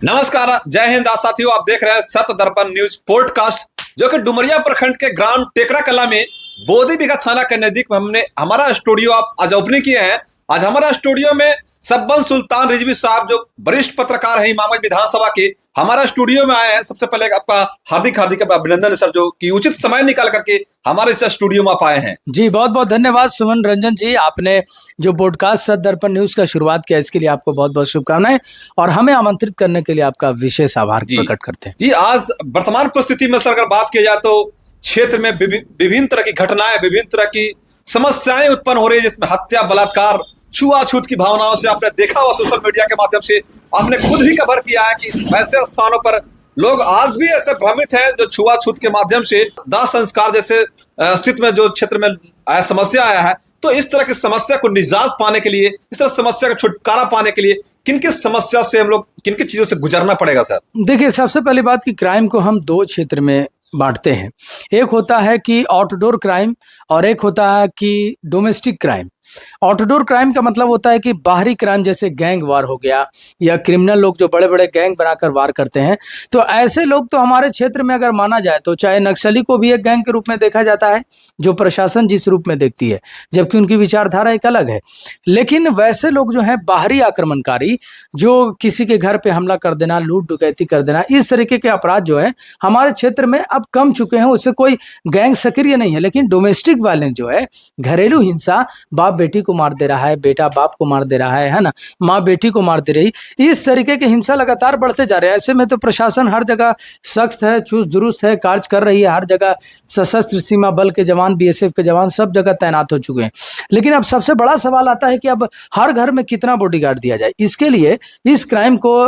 नमस्कार, जय हिंद साथियों। आप देख रहे हैं सत्य दर्पण न्यूज पॉडकास्ट, जो कि डुमरिया प्रखंड के ग्राम टेकरा कला में बोधी बिघा थाना के नजदीक हमने हमारा स्टूडियो आप आज ओपनिंग किए हैं। आज हमारा स्टूडियो में सब्बन सुल्तान रिजवी साहब, जो वरिष्ठ पत्रकार हैं इमामगंज विधानसभा के, हमारा स्टूडियो में आए हैं। सबसे पहले आपका हार्दिक हार्दिक अभिनंदन सर, जो कि उचित समय निकाल करके हमारे इस स्टूडियो में आप आए हैं। जी बहुत बहुत धन्यवाद सुमन रंजन जी, आपने जो पॉडकास्ट सत्य दर्पण न्यूज का शुरुआत किया, इसके लिए आपको बहुत बहुत शुभकामनाएं और हमें आमंत्रित करने के लिए आपका विशेष आभार प्रकट करते हैं। जी, आज वर्तमान परिस्थिति में सर अगर बात की जाए तो क्षेत्र में विभिन्न तरह की घटनाएं, विभिन्न तरह की समस्याएं उत्पन्न हो रही है, जिसमें हत्या, बलात्कार, छुआछूत की भावनाओं से आपने देखा हुआ सोशल मीडिया के माध्यम से आपने खुद ही कवर किया है कि ऐसे स्थानों पर लोग आज भी ऐसे भ्रमित हैं जो छुआछूत के माध्यम से दाह संस्कार जैसे अस्तित्व में जो क्षेत्र में समस्या आया है। तो इस तरह की समस्या को निजात पाने के लिए, इस तरह समस्या का छुटकारा पाने के लिए किन किन समस्या से हम लोग, किन किन चीजों से गुजरना पड़ेगा सर? देखिए, सबसे पहली बात कि क्राइम को हम दो क्षेत्र में बांटते हैं। एक होता है कि आउटडोर क्राइम और एक होता है कि डोमेस्टिक क्राइम। आउटडोर क्राइम का मतलब होता है कि बाहरी क्राइम, जैसे गैंग वार हो गया या क्रिमिनल लोग जो बड़े बड़े गैंग बनाकर वार करते हैं। तो ऐसे लोग तो हमारे क्षेत्र में अगर माना जाए तो चाहे नक्सली को भी एक गैंग के रूप में देखा जाता है, जो प्रशासन जिस रूप में देखती है, जबकि उनकी विचारधारा एक अलग है। लेकिन वैसे लोग जो हैं बाहरी आक्रमणकारी, जो किसी के घर पे हमला कर देना, लूट डकैती कर देना, इस तरीके के अपराध जो है हमारे क्षेत्र में अब कम चुके हैं। उससे कोई गैंग सक्रिय नहीं है। लेकिन डोमेस्टिक वायलेंस जो है, घरेलू हिंसा, बाप बेटी को मार दे रहा है, बेटा बाप को मार दे रहा है ना, माँ बेटी को मार दे रही, इस तरीके के हिंसा लगातार बढ़ते जा रहे हैं। ऐसे में तो प्रशासन हर जगह सख्त है, चुस्त दुरुस्त है, कार्य कर रही है। हर जगह सशस्त्र सीमा बल के जवान, बीएसएफ के जवान सब जगह तैनात हो चुके हैं। लेकिन अब सबसे बड़ा सवाल आता है कि अब हर घर में कितना बॉडीगार्ड दिया जाए। इसके लिए, इस क्राइम को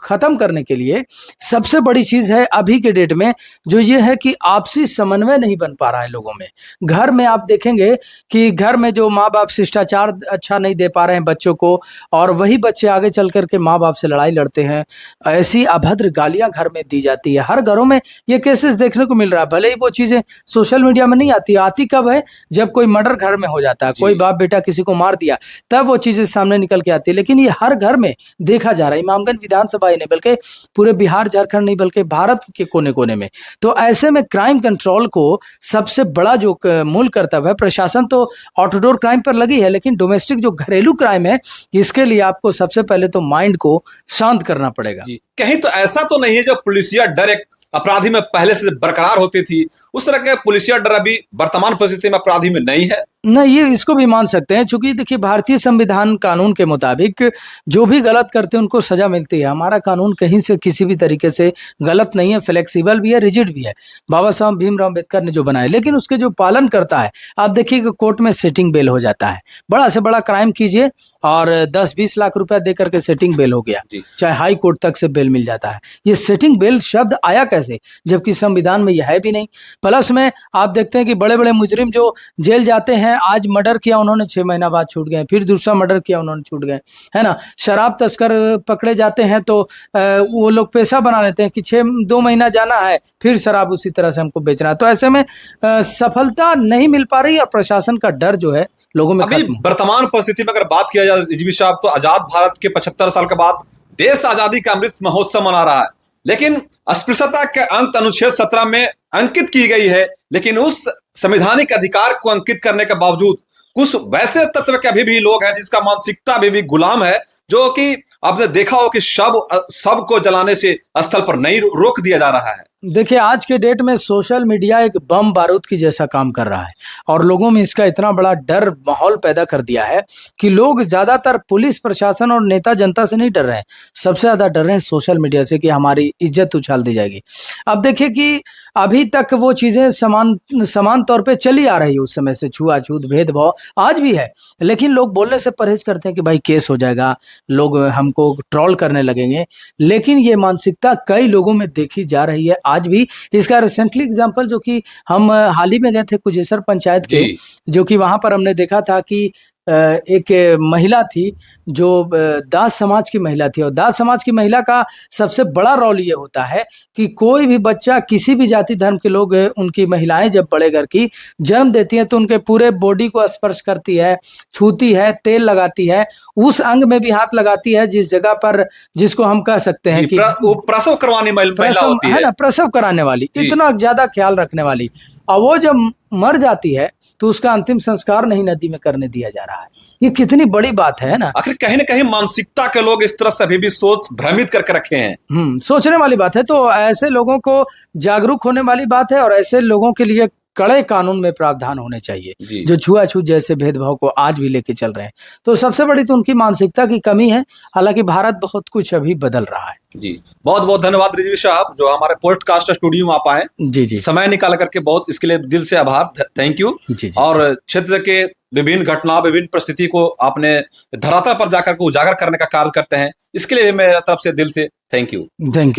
खत्म करने के लिए सबसे बड़ी चीज है अभी के डेट में जो ये है कि आपसी समन्वय नहीं बन पा रहा है लोगों में। घर में आप देखेंगे कि घर में जो माँ बाप शिष्टाचार अच्छा नहीं दे पा रहे हैं बच्चों को, और वही बच्चे आगे चल करके माँ बाप से लड़ाई लड़ते हैं। ऐसी अभद्र गालियां घर में दी जाती है। हर घरों में ये केसेस देखने को मिल रहा है। भले ही वो चीजें सोशल मीडिया में नहीं आती, आती कब है? जब कोई मर्डर घर में हो जाता है, कोई बाप बेटा किसी को मार दिया, तब वो चीजें सामने निकल के आती है। लेकिन ये हर घर में देखा जा रहा है। इमामगंज विधानसभा ही नहीं बल्कि पूरे बिहार झारखंड नहीं बल्कि भारत के कोने कोने में। तो ऐसे में क्राइम कंट्रोल को सबसे बड़ा जो मूल कर्तव्य है, प्रशासन तो आउटडोर क्राइम पर लगी है, लेकिन डोमेस्टिक जो घरेलू क्राइम है, इसके लिए आपको सबसे पहले तो माइंड को शांत करना पड़ेगा। कहीं तो ऐसा तो नहीं है जो पुलिसिया डर एक अपराधी में पहले से बरकरार होती थी, उस तरह के पुलिसिया डर अभी वर्तमान परिस्थिति में अपराधी में नहीं है? नहीं, ये इसको भी मान सकते हैं, क्योंकि देखिए भारतीय संविधान कानून के मुताबिक जो भी गलत करते हैं उनको सजा मिलती है। हमारा कानून कहीं से किसी भी तरीके से गलत नहीं है, फ्लेक्सिबल भी है, रिजिड भी है। बाबा साहब भीमराव अम्बेडकर ने जो बनाया, लेकिन उसके जो पालन करता है, आप देखिए कि कोर्ट में सिटिंग बेल हो जाता है। बड़ा से बड़ा क्राइम कीजिए और 10-20 लाख रुपया दे करके सिटिंग बेल हो गया, चाहे हाई कोर्ट तक से बेल मिल जाता है। ये सिटिंग बेल शब्द आया कैसे, जबकि संविधान में यह है भी नहीं। प्लस में आप देखते हैं कि बड़े बड़े मुजरिम जो जेल जाते हैं, आज मर्डर किया उन्होंने 6 महीना बाद छूट गए, फिर दूसरा मर्डर किया उन्होंने छूट गए, है ना। शराब तस्कर पकड़े जाते हैं तो वो लोग पेशा बना लेते हैं कि 2 महीना जाना है, फिर शराब उसी तरह से हमको बेचना है। तो ऐसे में सफलता नहीं मिल पा रही और प्रशासन का डर जो है लोगों में अभी वर्तमान परिस्थिति में अगर बात किया जाए रिजवी साहब, तो आजाद भारत के 75 साल के बाद देश आजादी का अमृत महोत्सव मना रहा है। लेकिन अस्पृश्यता के अंत अनुच्छेद 17 में अंकित की गई है, लेकिन उस संवैधानिक अधिकार को अंकित करने के बावजूद कुछ वैसे तत्व के अभी भी लोग हैं जिसका मानसिकता अभी भी गुलाम है, जो कि आपने देखा हो कि शव को जलाने से स्थल पर नहीं रोक दिया जा रहा है। देखिए, आज के डेट में सोशल मीडिया एक बम बारूद की जैसा काम कर रहा है और लोगों में इसका इतना बड़ा डर माहौल पैदा कर दिया है कि लोग ज्यादातर पुलिस प्रशासन और नेता जनता से नहीं डर रहे हैं, सबसे ज्यादा डर रहे हैं सोशल मीडिया से कि हमारी इज्जत उछाल दी जाएगी। अब देखिए कि अभी तक वो चीजें समान तौर पे चली आ रही है। उस समय से छुआछूत, भेदभाव आज भी है, लेकिन लोग बोलने से परहेज करते हैं कि भाई केस हो जाएगा, लोग हमको ट्रोल करने लगेंगे। लेकिन ये मानसिकता कई लोगों में देखी जा रही है आज भी। इसका रिसेंटली एग्जांपल जो कि हम हाल ही में गए थे कुजेसर पंचायत के, जो कि वहां पर हमने देखा था कि एक महिला थी जो दास समाज की महिला थी, और दास समाज की महिला का सबसे बड़ा रोल ये होता है कि कोई भी बच्चा, किसी भी जाति धर्म के लोग, उनकी महिलाएं जब बड़े घर की जन्म देती हैं तो उनके पूरे बॉडी को स्पर्श करती है, छूती है, तेल लगाती है, उस अंग में भी हाथ लगाती है जिस जगह पर, जिसको हम कह सकते हैं कि वो प्रसव करवाने महिला प्रसव होती है ना, प्रसव कराने वाली, जी। इतना ज्यादा ख्याल रखने वाली। और वो जब मर जाती है तो उसका अंतिम संस्कार नहीं नदी में करने दिया जा रहा है। ये कितनी बड़ी बात है ना। आखिर कहीं ना कहीं मानसिकता के लोग इस तरह से अभी भी सोच भ्रमित करके रखे हैं। सोचने वाली बात है। तो ऐसे लोगों को जागरूक होने वाली बात है, और ऐसे लोगों के लिए कड़े कानून में प्रावधान होने चाहिए जो छुआछूत जैसे भेदभाव को आज भी लेके चल रहे हैं। तो सबसे बड़ी तो उनकी मानसिकता की कमी है। हालांकि भारत बहुत कुछ अभी बदल रहा है। जी, बहुत बहुत धन्यवाद रिजवी साहब जो हमारे पॉडकास्ट स्टूडियो में आप आए। जी जी, समय निकाल करके बहुत, इसके लिए दिल से आभार, थैंक यू। जी जी। और क्षेत्र के विभिन्न घटना, विभिन्न परिस्थिति को आपने धरातल पर जाकर के उजागर करने का कार्य करते हैं, इसके लिए भी मेरी तरफ से दिल से थैंक यू।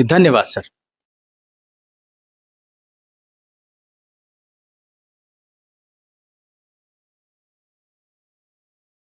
धन्यवाद सर।